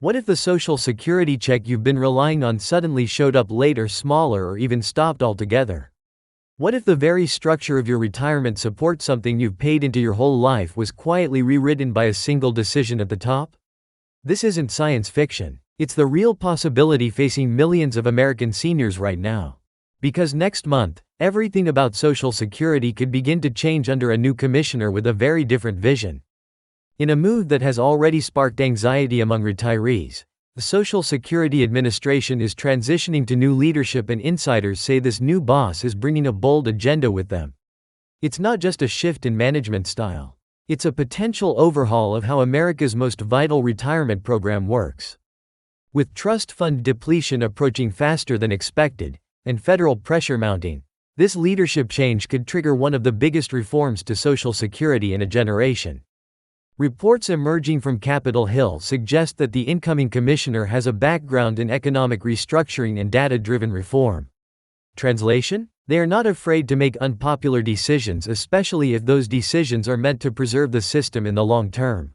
What if the Social Security check you've been relying on suddenly showed up later, smaller, or even stopped altogether? What if the very structure of your retirement support, something you've paid into your whole life, was quietly rewritten by a single decision at the top? This isn't science fiction. It's the real possibility facing millions of American seniors right now. Because next month, everything about Social Security could begin to change under a new commissioner with a very different vision. In a move that has already sparked anxiety among retirees, the Social Security Administration is transitioning to new leadership, and insiders say this new boss is bringing a bold agenda with them. It's not just a shift in management style. It's a potential overhaul of how America's most vital retirement program works. With trust fund depletion approaching faster than expected, and federal pressure mounting, this leadership change could trigger one of the biggest reforms to Social Security in a generation. Reports emerging from Capitol Hill suggest that the incoming commissioner has a background in economic restructuring and data-driven reform. Translation? They are not afraid to make unpopular decisions, especially if those decisions are meant to preserve the system in the long term.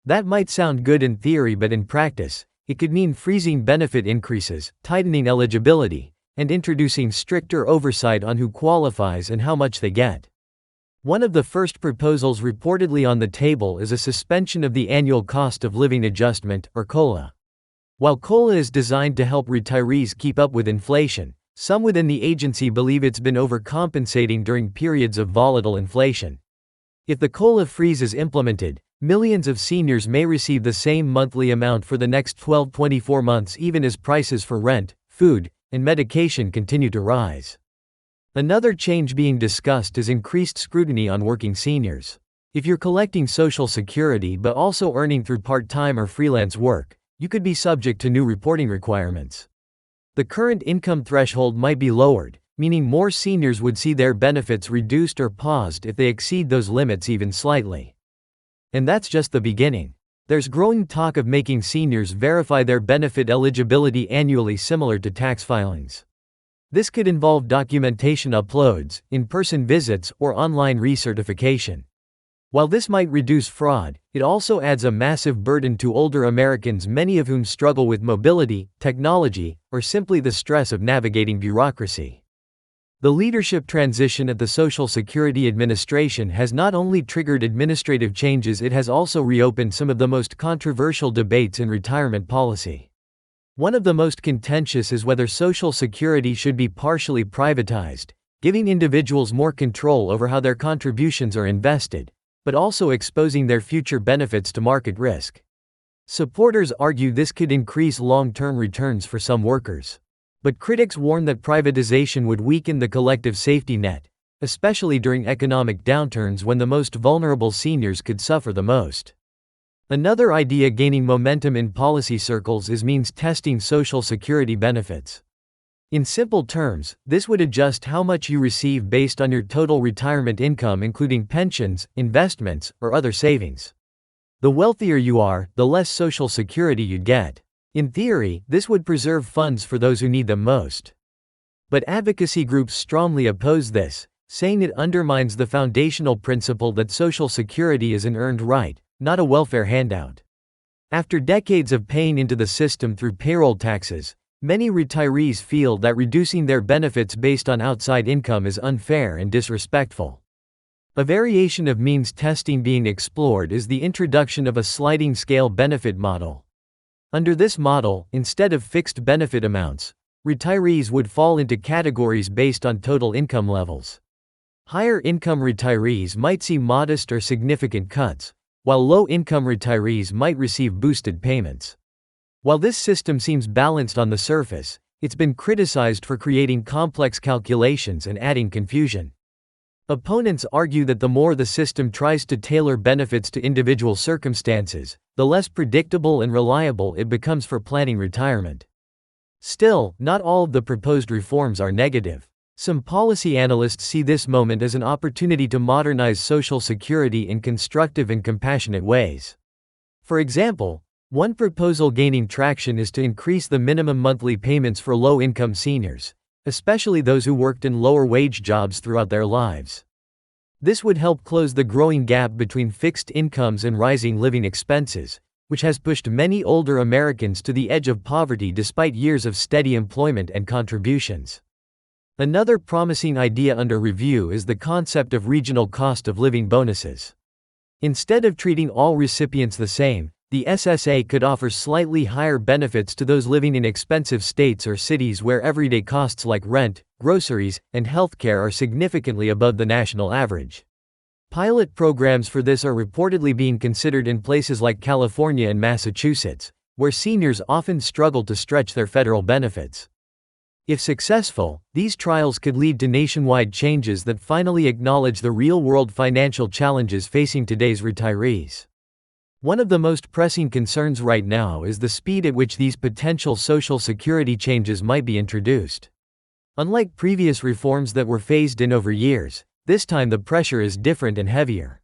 That might sound good in theory, but in practice, it could mean freezing benefit increases, tightening eligibility, and introducing stricter oversight on who qualifies and how much they get. One of the first proposals reportedly on the table is a suspension of the annual cost of living adjustment, or COLA. While COLA is designed to help retirees keep up with inflation, some within the agency believe it's been overcompensating during periods of volatile inflation. If the COLA freeze is implemented, millions of seniors may receive the same monthly amount for the next 12-24 months, even as prices for rent, food, and medication continue to rise. Another change being discussed is increased scrutiny on working seniors. If you're collecting Social Security but also earning through part-time or freelance work, you could be subject to new reporting requirements. The current income threshold might be lowered, meaning more seniors would see their benefits reduced or paused if they exceed those limits even slightly. And that's just the beginning. There's growing talk of making seniors verify their benefit eligibility annually, similar to tax filings. This could involve documentation uploads, in-person visits, or online recertification. While this might reduce fraud, it also adds a massive burden to older Americans, many of whom struggle with mobility, technology, or simply the stress of navigating bureaucracy. The leadership transition at the Social Security Administration has not only triggered administrative changes, it has also reopened some of the most controversial debates in retirement policy. One of the most contentious is whether Social Security should be partially privatized, giving individuals more control over how their contributions are invested, but also exposing their future benefits to market risk. Supporters argue this could increase long-term returns for some workers. But critics warn that privatization would weaken the collective safety net, especially during economic downturns when the most vulnerable seniors could suffer the most. Another idea gaining momentum in policy circles is means testing Social Security benefits. In simple terms, this would adjust how much you receive based on your total retirement income, including pensions, investments, or other savings. The wealthier you are, the less Social Security you'd get. In theory, this would preserve funds for those who need them most. But advocacy groups strongly oppose this, saying it undermines the foundational principle that Social Security is an earned right, not a welfare handout. After decades of paying into the system through payroll taxes, many retirees feel that reducing their benefits based on outside income is unfair and disrespectful. A variation of means testing being explored is the introduction of a sliding scale benefit model. Under this model, instead of fixed benefit amounts, retirees would fall into categories based on total income levels. Higher income retirees might see modest or significant cuts, while low-income retirees might receive boosted payments. While this system seems balanced on the surface, it's been criticized for creating complex calculations and adding confusion. Opponents argue that the more the system tries to tailor benefits to individual circumstances, the less predictable and reliable it becomes for planning retirement. Still, not all of the proposed reforms are negative. Some policy analysts see this moment as an opportunity to modernize Social Security in constructive and compassionate ways. For example, one proposal gaining traction is to increase the minimum monthly payments for low-income seniors, especially those who worked in lower-wage jobs throughout their lives. This would help close the growing gap between fixed incomes and rising living expenses, which has pushed many older Americans to the edge of poverty despite years of steady employment and contributions. Another promising idea under review is the concept of regional cost of living bonuses. Instead of treating all recipients the same, the SSA could offer slightly higher benefits to those living in expensive states or cities where everyday costs like rent, groceries, and healthcare are significantly above the national average. Pilot programs for this are reportedly being considered in places like California and Massachusetts, where seniors often struggle to stretch their federal benefits. If successful, these trials could lead to nationwide changes that finally acknowledge the real-world financial challenges facing today's retirees. One of the most pressing concerns right now is the speed at which these potential Social Security changes might be introduced. Unlike previous reforms that were phased in over years, this time the pressure is different and heavier.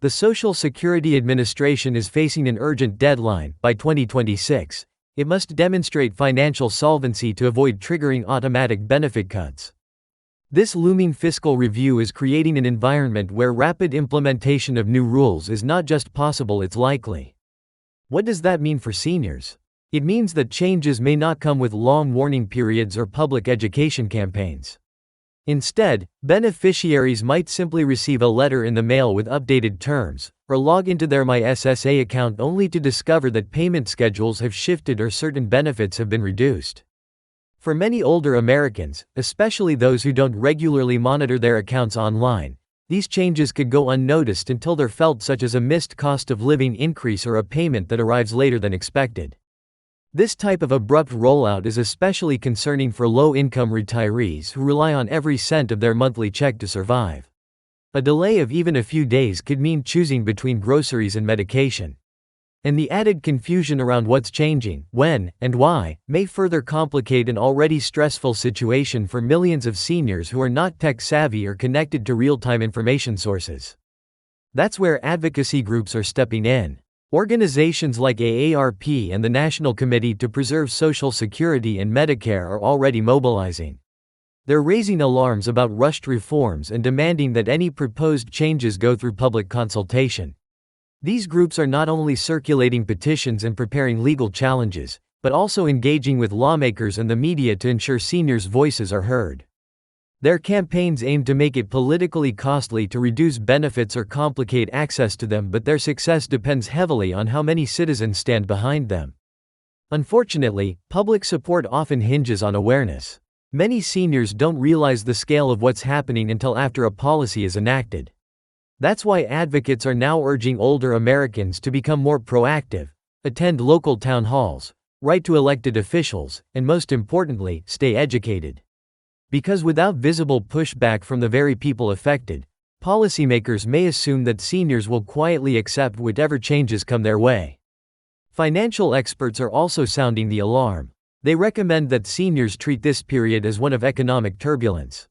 The Social Security Administration is facing an urgent deadline. By 2026, it must demonstrate financial solvency to avoid triggering automatic benefit cuts. This looming fiscal review is creating an environment where rapid implementation of new rules is not just possible, it's likely. What does that mean for seniors? It means that changes may not come with long warning periods or public education campaigns. Instead, beneficiaries might simply receive a letter in the mail with updated terms, or log into their MySSA account only to discover that payment schedules have shifted or certain benefits have been reduced. For many older Americans, especially those who don't regularly monitor their accounts online, these changes could go unnoticed until they're felt, such as a missed cost of living increase or a payment that arrives later than expected. This type of abrupt rollout is especially concerning for low-income retirees who rely on every cent of their monthly check to survive. A delay of even a few days could mean choosing between groceries and medication. And the added confusion around what's changing, when, and why, may further complicate an already stressful situation for millions of seniors who are not tech-savvy or connected to real-time information sources. That's where advocacy groups are stepping in. Organizations like AARP and the National Committee to Preserve Social Security and Medicare are already mobilizing. They're raising alarms about rushed reforms and demanding that any proposed changes go through public consultation. These groups are not only circulating petitions and preparing legal challenges, but also engaging with lawmakers and the media to ensure seniors' voices are heard. Their campaigns aim to make it politically costly to reduce benefits or complicate access to them, but their success depends heavily on how many citizens stand behind them. Unfortunately, public support often hinges on awareness. Many seniors don't realize the scale of what's happening until after a policy is enacted. That's why advocates are now urging older Americans to become more proactive, attend local town halls, write to elected officials, and most importantly, stay educated. Because without visible pushback from the very people affected, policymakers may assume that seniors will quietly accept whatever changes come their way. Financial experts are also sounding the alarm. They recommend that seniors treat this period as one of economic turbulence.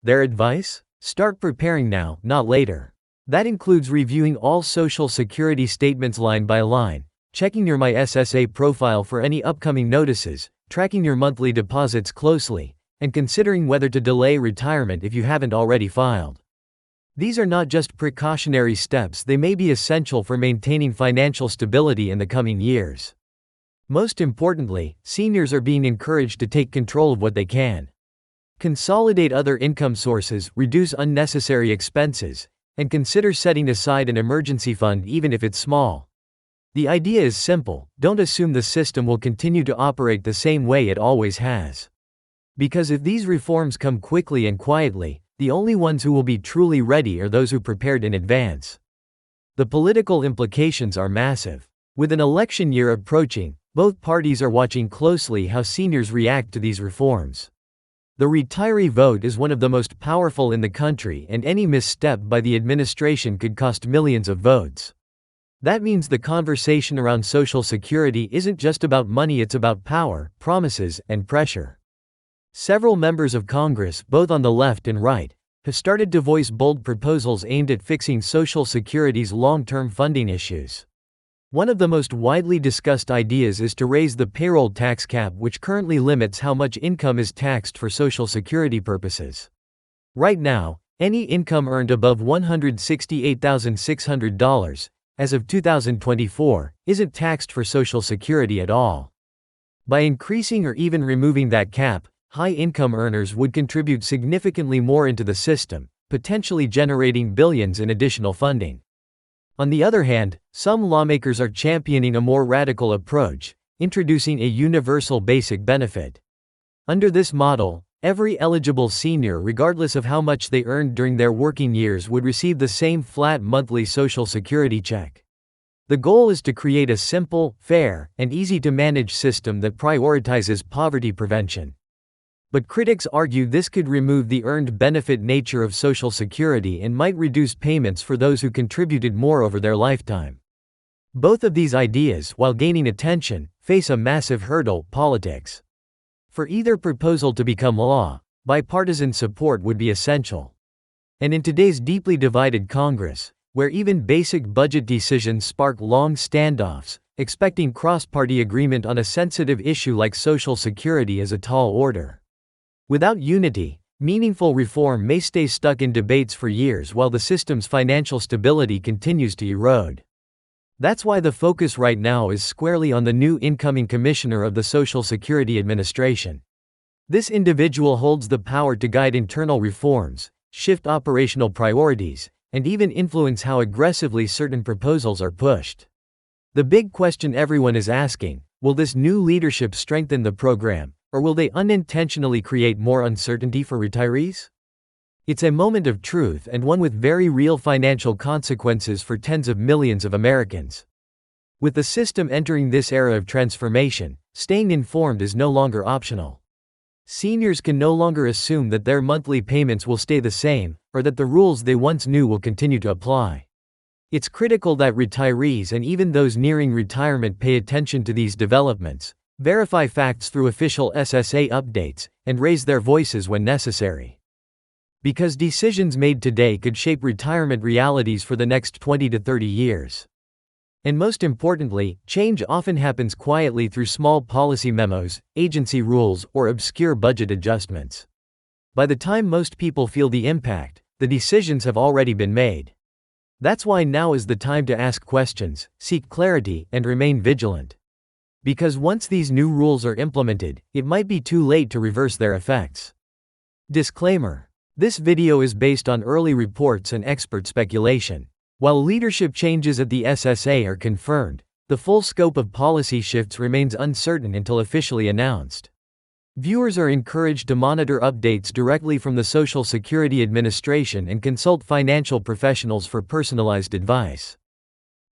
Their advice? Start preparing now, not later. That includes reviewing all Social Security statements line by line, checking your MySSA profile for any upcoming notices, tracking your monthly deposits closely, and considering whether to delay retirement if you haven't already filed. These are not just precautionary steps, they may be essential for maintaining financial stability in the coming years. Most importantly, seniors are being encouraged to take control of what they can. Consolidate other income sources, reduce unnecessary expenses, and consider setting aside an emergency fund even if it's small. The idea is simple: don't assume the system will continue to operate the same way it always has. Because if these reforms come quickly and quietly, the only ones who will be truly ready are those who prepared in advance. The political implications are massive. With an election year approaching, both parties are watching closely how seniors react to these reforms. The retiree vote is one of the most powerful in the country, and any misstep by the administration could cost millions of votes. That means the conversation around Social Security isn't just about money, it's about power, promises, and pressure. Several members of Congress, both on the left and right, have started to voice bold proposals aimed at fixing Social Security's long-term funding issues. One of the most widely discussed ideas is to raise the payroll tax cap, which currently limits how much income is taxed for Social Security purposes. Right now, any income earned above $168,600, as of 2024, isn't taxed for Social Security at all. By increasing or even removing that cap, high-income earners would contribute significantly more into the system, potentially generating billions in additional funding. On the other hand, some lawmakers are championing a more radical approach, introducing a universal basic benefit. Under this model, every eligible senior, regardless of how much they earned during their working years, would receive the same flat monthly Social Security check. The goal is to create a simple, fair, and easy-to-manage system that prioritizes poverty prevention. But critics argue this could remove the earned benefit nature of Social Security and might reduce payments for those who contributed more over their lifetime. Both of these ideas, while gaining attention, face a massive hurdle: politics. For either proposal to become law, bipartisan support would be essential. And in today's deeply divided Congress, where even basic budget decisions spark long standoffs, expecting cross-party agreement on a sensitive issue like Social Security is a tall order. Without unity, meaningful reform may stay stuck in debates for years while the system's financial stability continues to erode. That's why the focus right now is squarely on the new incoming commissioner of the Social Security Administration. This individual holds the power to guide internal reforms, shift operational priorities, and even influence how aggressively certain proposals are pushed. The big question everyone is asking: will this new leadership strengthen the program, or will they unintentionally create more uncertainty for retirees? It's a moment of truth, and one with very real financial consequences for tens of millions of Americans. With the system entering this era of transformation, staying informed is no longer optional. Seniors can no longer assume that their monthly payments will stay the same, or that the rules they once knew will continue to apply. It's critical that retirees and even those nearing retirement pay attention to these developments, verify facts through official SSA updates, and raise their voices when necessary. Because decisions made today could shape retirement realities for the next 20 to 30 years. And most importantly, change often happens quietly through small policy memos, agency rules, or obscure budget adjustments. By the time most people feel the impact, the decisions have already been made. That's why now is the time to ask questions, seek clarity, and remain vigilant. Because once these new rules are implemented, it might be too late to reverse their effects. Disclaimer: this video is based on early reports and expert speculation. While leadership changes at the SSA are confirmed, the full scope of policy shifts remains uncertain until officially announced. Viewers are encouraged to monitor updates directly from the Social Security Administration and consult financial professionals for personalized advice.